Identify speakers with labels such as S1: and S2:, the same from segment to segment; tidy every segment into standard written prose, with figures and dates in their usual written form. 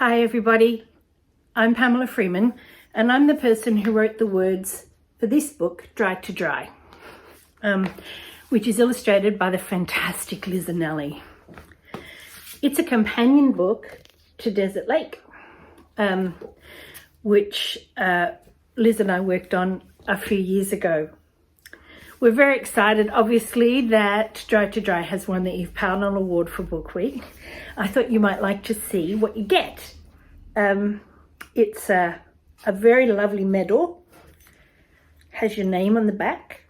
S1: Hi everybody, I'm Pamela Freeman and I'm the person who wrote the words for this book, Dry to Dry, which is illustrated by the fantastic Liz Anelli. It's a companion book to Desert Lake, which Liz and I worked on a few years ago. We're very excited, obviously, that Dry to Dry has won the Eve Pownell Award for Book Week. I thought you might like to see what you get. It's a very lovely medal, has your name on the back,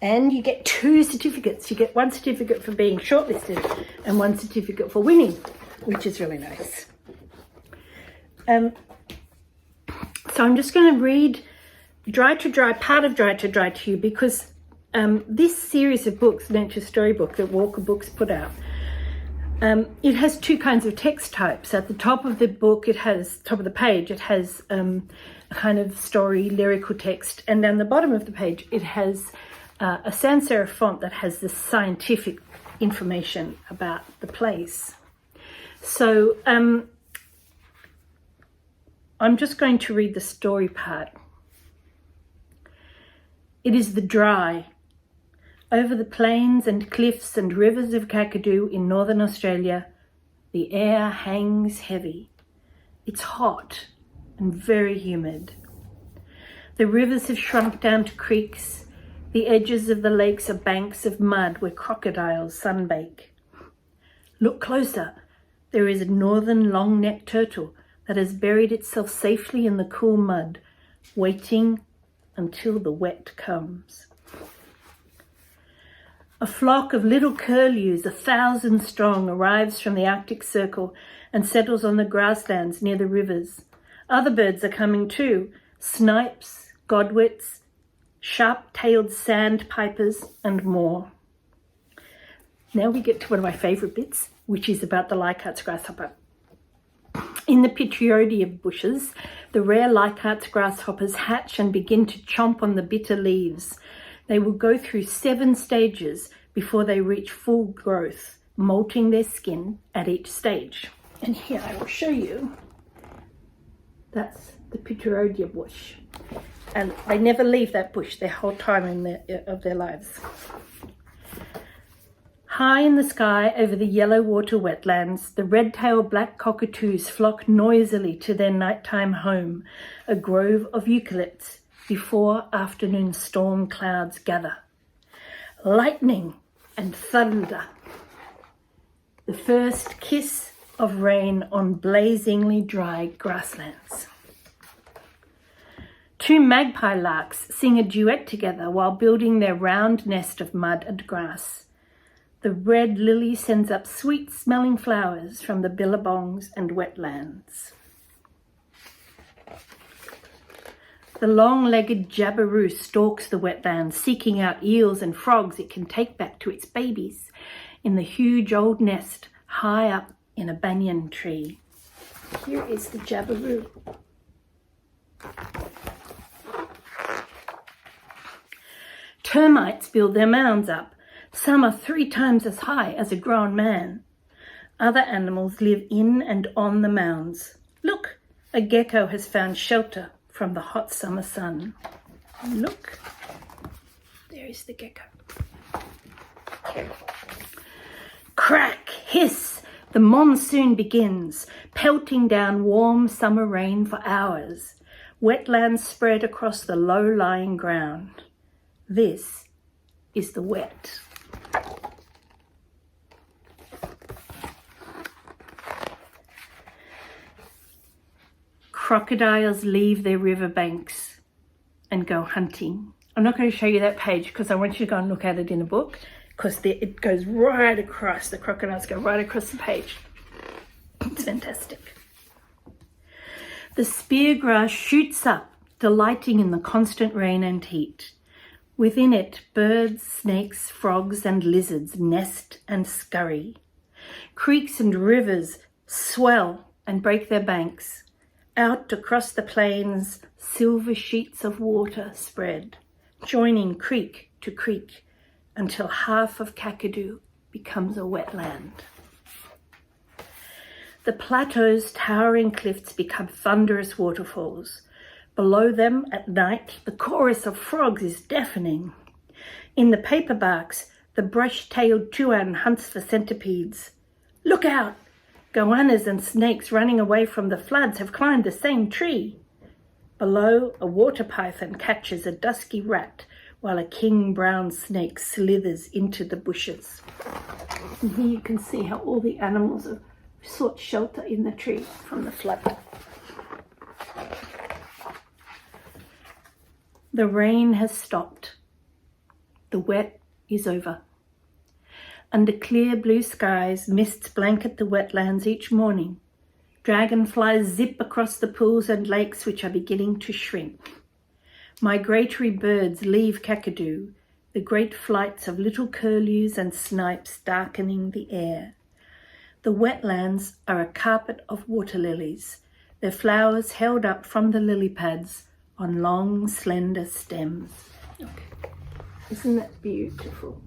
S1: and you get 2 certificates. You get 1 certificate for being shortlisted and 1 certificate for winning, which is really nice. So I'm just going to read Dry to Dry, part of Dry to you, because this series of books, Adventure Storybook, that Walker Books put out, it has 2 kinds of text types. At the top of the book, top of the page, it has a kind of story, lyrical text, and down the bottom of the page, it has a sans serif font that has the scientific information about the place. So I'm just going to read the story part. It is the dry. Over the plains and cliffs and rivers of Kakadu in northern Australia, the air hangs heavy. It's hot and very humid. The rivers have shrunk down to creeks. The edges of the lakes are banks of mud where crocodiles sunbake. Look closer. There is a northern long-necked turtle that has buried itself safely in the cool mud, waiting until the wet comes. A flock of little curlews, 1,000 strong, arrives from the Arctic Circle and settles on the grasslands near the rivers. Other birds are coming too: snipes, godwits, sharp-tailed sandpipers, and more. Now we get to one of my favourite bits, which is about the Leichhardt's grasshopper. In the Pitriodia bushes, the rare Leichhardt's grasshoppers hatch and begin to chomp on the bitter leaves. They will go through 7 stages before they reach full growth, molting their skin at each stage. And here I will show you. That's the Pitriodia bush. And they never leave that bush their whole time of their lives. High in the sky over the yellow water wetlands, the red-tailed black cockatoos flock noisily to their nighttime home, a grove of eucalypts, before afternoon storm clouds gather. Lightning and thunder. The first kiss of rain on blazingly dry grasslands. 2 magpie larks sing a duet together while building their round nest of mud and grass. The red lily sends up sweet-smelling flowers from the billabongs and wetlands. The long-legged jabiru stalks the wetlands, seeking out eels and frogs it can take back to its babies in the huge old nest high up in a banyan tree. Here is the jabiru. Termites build their mounds up. Some are 3 times as high as a grown man. Other animals live in and on the mounds. Look, a gecko has found shelter from the hot summer sun. Look, there is the gecko. Crack, hiss, the monsoon begins, pelting down warm summer rain for hours. Wetlands spread across the low-lying ground. This is the wet. Crocodiles leave their riverbanks and go hunting. I'm not going to show you that page because I want you to go and look at it in a book, because it goes right across, the crocodiles go right across the page. It's fantastic. The speargrass shoots up, delighting in the constant rain and heat. Within it, birds, snakes, frogs, and lizards nest and scurry. Creeks and rivers swell and break their banks. Out across the plains, silver sheets of water spread, joining creek to creek until half of Kakadu becomes a wetland. The plateau's towering cliffs become thunderous waterfalls. Below them, at night, the chorus of frogs is deafening. In the paperbarks, the brush-tailed tuan hunts for centipedes. Look out! Goannas and snakes running away from the floods have climbed the same tree. Below, a water python catches a dusky rat while a king brown snake slithers into the bushes. And here you can see how all the animals have sought shelter in the tree from the flood. The rain has stopped. The wet is over. Under clear blue skies, mists blanket the wetlands each morning. Dragonflies zip across the pools and lakes which are beginning to shrink. Migratory birds leave Kakadu, the great flights of little curlews and snipes darkening the air. The wetlands are a carpet of water lilies, their flowers held up from the lily pads on long, slender stems. Look, isn't that beautiful?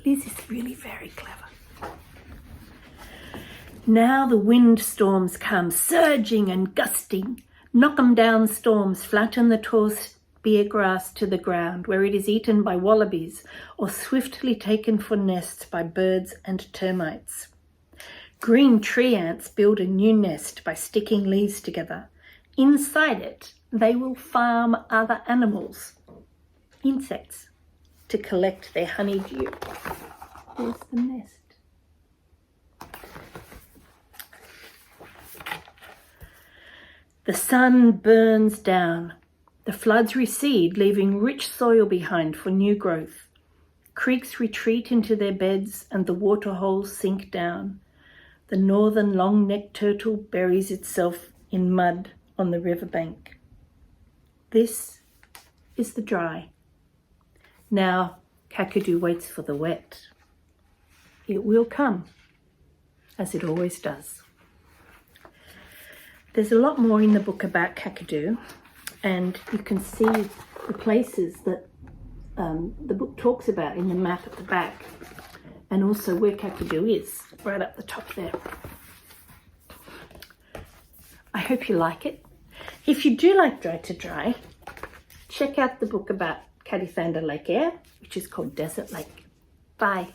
S1: Liz is really very clever. Now the wind storms come, surging and gusting. Knock 'em down storms flatten the tall spear grass to the ground, where it is eaten by wallabies or swiftly taken for nests by birds and termites. Green tree ants build a new nest by sticking leaves together. Inside it, they will farm other animals, insects, to collect their honeydew. There's the nest. The sun burns down. The floods recede, leaving rich soil behind for new growth. Creeks retreat into their beds and the waterholes sink down. The northern long-necked turtle buries itself in mud on the riverbank. This is the dry. Now Kakadu waits for the wet. It will come, as it always does. There's a lot more in the book about Kakadu, and you can see the places that the book talks about in the map at the back, and also where Kakadu is, right up the top there. I hope you like it. If you do like Dry to Dry, check out the book about Kadithander Lake Air, which is called Desert Lake. Bye.